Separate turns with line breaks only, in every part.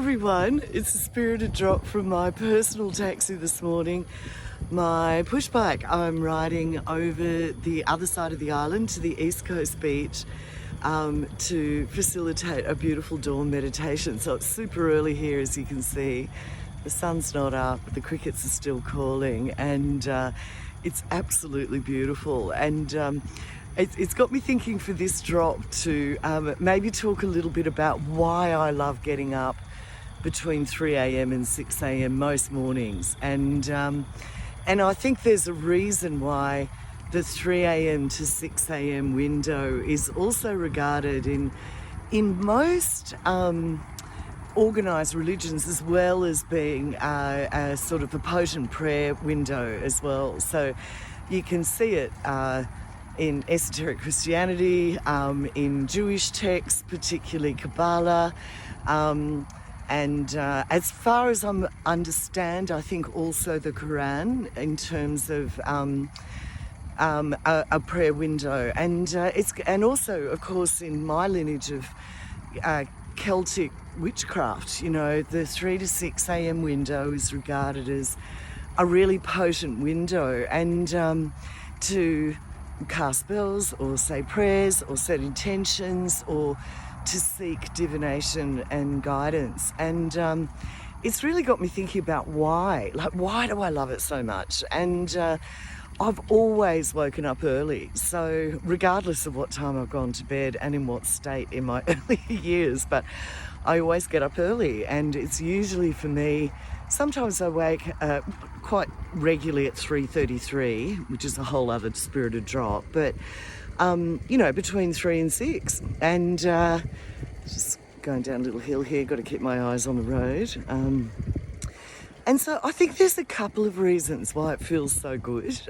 everyone, it's a spirited drop from my personal taxi this morning, my push bike. I'm riding over the other side of the island to the East Coast beach to facilitate a beautiful dawn meditation. So it's super early here, as you can see. The sun's not up, the crickets are still calling, and it's absolutely beautiful. And it's got me thinking for this drop to maybe talk a little bit about why I love getting up between 3 a.m. and 6 a.m. most mornings. And I think there's a reason why the 3 a.m. to 6 a.m. window is also regarded in most organised religions as well as being a sort of a potent prayer window as well. So you can see it in esoteric Christianity, in Jewish texts, particularly Kabbalah, and as far as I understand, I think also the Quran in terms of a prayer window, and also, of course, in my lineage of Celtic witchcraft, you know, the 3 to 6 a.m. window is regarded as a really potent window, and to cast spells or say prayers or set intentions or to seek divination and guidance. And it's really got me thinking about why do I love it so much? And I've always woken up early, so regardless of what time I've gone to bed and in what state in my early years, but I always get up early, and it's usually for me, sometimes I wake quite regularly at 3:33, which is a whole other spirited drop, but you know, between 3 and 6. And just going down a little hill here, got to keep my eyes on the road. And so I think there's a couple of reasons why it feels so good.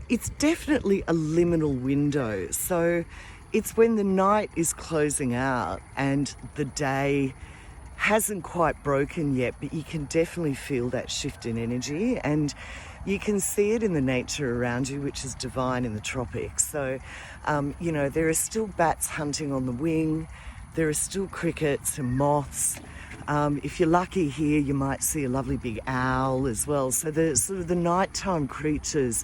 It's definitely a liminal window. So it's when the night is closing out and the day hasn't quite broken yet, but you can definitely feel that shift in energy, and you can see it in the nature around you, which is divine in the tropics. So, you know, there are still bats hunting on the wing, there are still crickets and moths. If you're lucky here, you might see a lovely big owl as well. So the sort of the nighttime creatures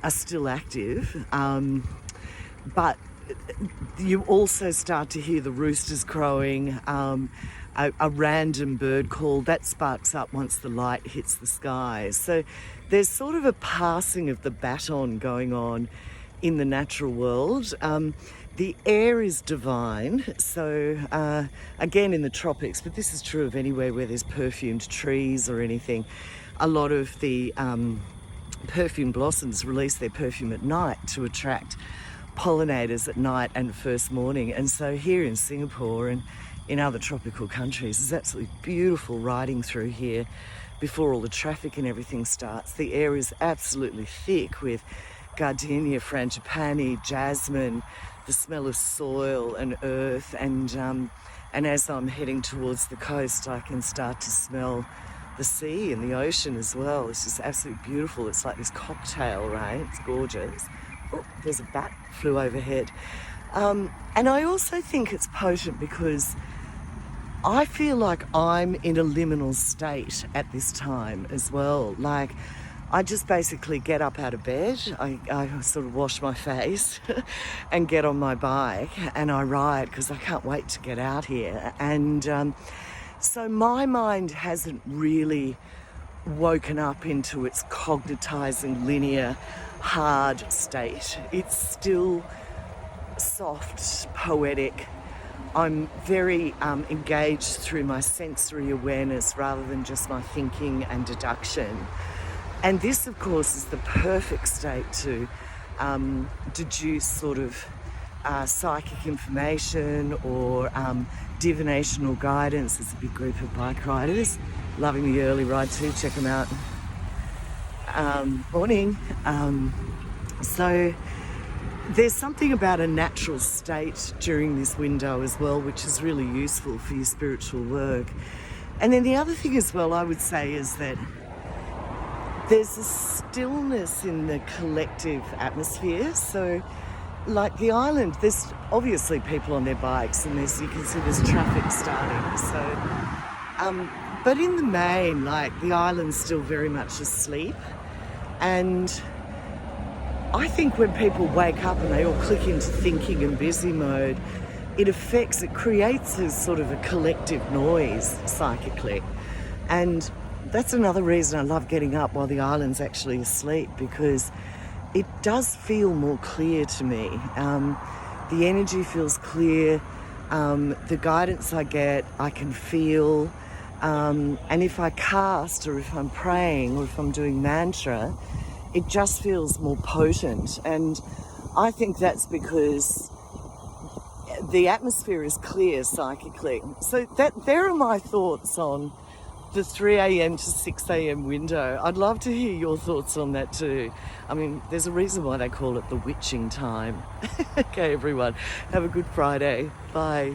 are still active, but you also start to hear the roosters crowing, a random bird call that sparks up once the light hits the sky. So there's sort of a passing of the baton going on in the natural world. The air is divine, so again in the tropics, but this is true of anywhere where there's perfumed trees or anything. A lot of the perfume blossoms release their perfume at night to attract pollinators at night and first morning. And so here in Singapore and in other tropical countries, it's absolutely beautiful riding through here before all the traffic and everything starts. The air is absolutely thick with gardenia frangipani, jasmine, the smell of soil and earth, and as I'm heading towards the coast, I can start to smell the sea and the ocean as well. It's just absolutely beautiful. It's like this cocktail, right? It's gorgeous. Oh, there's a bat flew overhead. And I also think it's potent because I feel like I'm in a liminal state at this time as well. Like, I just basically get up out of bed, I sort of wash my face and get on my bike and I ride because I can't wait to get out here. And so my mind hasn't really woken up into its cognitizing, linear, hard state. It's still soft, poetic. I'm very engaged through my sensory awareness rather than just my thinking and deduction. And this, of course, is the perfect state to deduce sort of psychic information or divination or guidance. There's a big group of bike riders loving the early ride too. Check them out. Morning. So there's something about a natural state during this window as well, which is really useful for your spiritual work. And then the other thing as well, I would say, is that there's a stillness in the collective atmosphere. So like the island, there's obviously people on their bikes and you can see there's traffic starting. So But in the main, like, the island's still very much asleep. And I think when people wake up and they all click into thinking and busy mode, it creates a sort of a collective noise psychically. And that's another reason I love getting up while the island's actually asleep, because it does feel more clear to me. The energy feels clear. The guidance I get, I can feel. And if I cast, or if I'm praying, or if I'm doing mantra, it just feels more potent. And I think that's because the atmosphere is clear psychically. So there are my thoughts on the 3 a.m. to 6 a.m. window. I'd love to hear your thoughts on that too. I mean, there's a reason why they call it the witching time. Okay, everyone, have a good Friday. Bye.